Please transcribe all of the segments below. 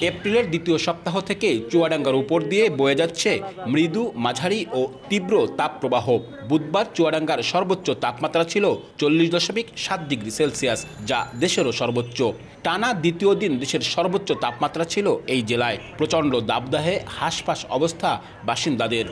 এপ্রিলের দ্বিতীয় সপ্তাহ থেকে চুয়াডাঙ্গার উপর দিয়ে বয়ে যাচ্ছে মৃদু, মাঝারি ও তীব্র তাপপ্রবাহ। বুধবার চুয়াডাঙ্গার সর্বোচ্চ তাপমাত্রা ছিল 40.7 ডিগ্রি সেলসিয়াস, যা দেশেরও সর্বোচ্চ। টানা দ্বিতীয় দিন দেশের সর্বোচ্চ তাপমাত্রা ছিল এই জেলায়। প্রচণ্ড দাবদাহে হাঁসফাঁস অবস্থা বাসিন্দাদের।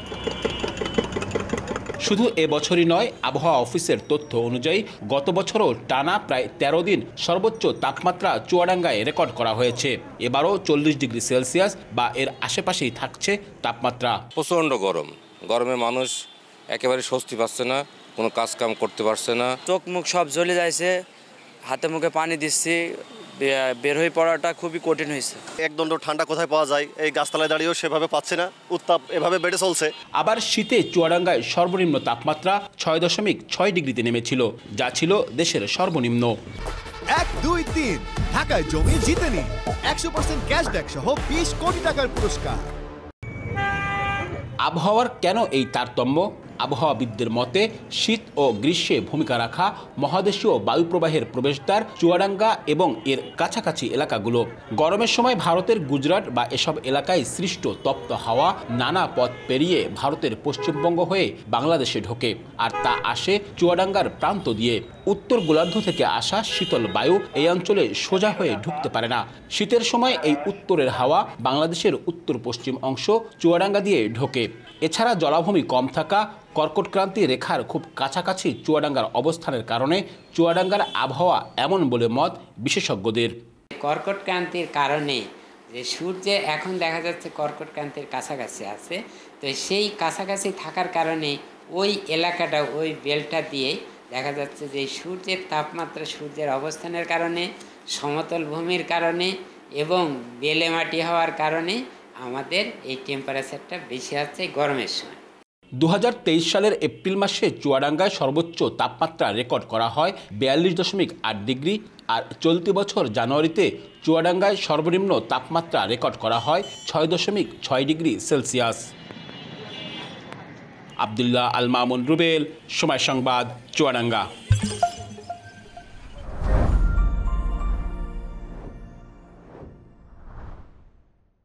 শুধু এবছরই নয়, আবহাওয়া অফিসের তথ্য অনুযায়ী গত বছরও টানা প্রায় 13 দিন সর্বোচ্চ তাপমাত্রা চুয়াডাঙ্গায় রেকর্ড করা হয়েছে। এবারও 40 ডিগ্রি সেলসিয়াস বা এর আশেপাশেই থাকছে তাপমাত্রা। প্রচণ্ড গরমে মানুষ একেবারে স্বস্তি পাচ্ছে না, কোনো কাজকাম করতে পারছে না। চোখ মুখ সব জ্বলে যাচ্ছে, হাতে মুখে পানি দিচ্ছি, বের হয়ে পড়াটা খুবই কঠিন হয়েছে। একদণ্ড ঠান্ডা কোথায় পাওয়া যায়, এই গাছতলায় দাঁড়িয়েও সেভাবে পাচ্ছে না। উত্তাপ এভাবে বেড়ে চলছে। আবার শীতে চুয়াডাঙ্গায় সর্বনিম্ন তাপমাত্রা 6.6 ডিগ্রিতে নেমেছিল, যা ছিল দেশের সর্বনিম্ন। 1, 2, 3 ঢাকায় জমি জিতে নিন 100% ক্যাশব্যাক সহ 20 কোটি টাকার পুরস্কার। আবহাওয়ার কেন এই তারতম্য? আবহাওয়াবিদদের মতে শীত ও গ্রীষ্মে ভূমিকা রাখা মহাদেশীয় বায়ুপ্রবাহের প্রবেশদ্বার চুয়াডাঙ্গা এবং এর কাছাকাছি এলাকাগুলো। গরমের সময় ভারতের গুজরাট বা এসব এলাকায় সৃষ্ট তপ্ত হাওয়া নানা পথ পেরিয়ে ভারতের পশ্চিমবঙ্গ হয়ে বাংলাদেশে ঢোকে, আর তা আসে চুয়াডাঙ্গার প্রান্ত দিয়ে। উত্তর গোলার্ধ থেকে আসা শীতল বায়ু এই অঞ্চলে সোজা হয়ে ঢুকতে পারে না। শীতের সময় এই উত্তরের হাওয়া বাংলাদেশের উত্তর পশ্চিম অংশ চুয়াডাঙ্গা দিয়ে ঢোকে। এছাড়া জলাভূমি কম থাকা, কর্কটক্রান্তি রেখার খুব কাছাকাছি চুয়াডাঙ্গার অবস্থানের কারণে চুয়াডাঙ্গার আবহাওয়া এমন বলে মত বিশেষজ্ঞদের। কর্কটক্রান্তির কারণে যে সূর্যে এখন দেখা যাচ্ছে কর্কটক্রান্তির কাছাকাছি আছে, তো সেই কাছাকাছি থাকার কারণে ওই এলাকাটা, ওই বেলটা দিয়ে দেখা যাচ্ছে যে সূর্যের তাপমাত্রা, সূর্যের অবস্থানের কারণে, সমতল ভূমির কারণে এবং বেলে মাটি হওয়ার কারণে আমাদের এই টেম্পারেচারটা বেশি আছে গরমের সময়। 2023 সালের এপ্রিল মাসে চুয়াডাঙ্গায় সর্বোচ্চ তাপমাত্রা রেকর্ড করা হয় 42.8 ডিগ্রি, আর চলতি বছর জানুয়ারিতে চুয়াডাঙ্গায় সর্বনিম্ন তাপমাত্রা রেকর্ড করা হয় 6.6 ডিগ্রি সেলসিয়াস। আব্দুল্লাহ আল মামুন রুবেল, সময় সংবাদ, চুয়াডাঙ্গা।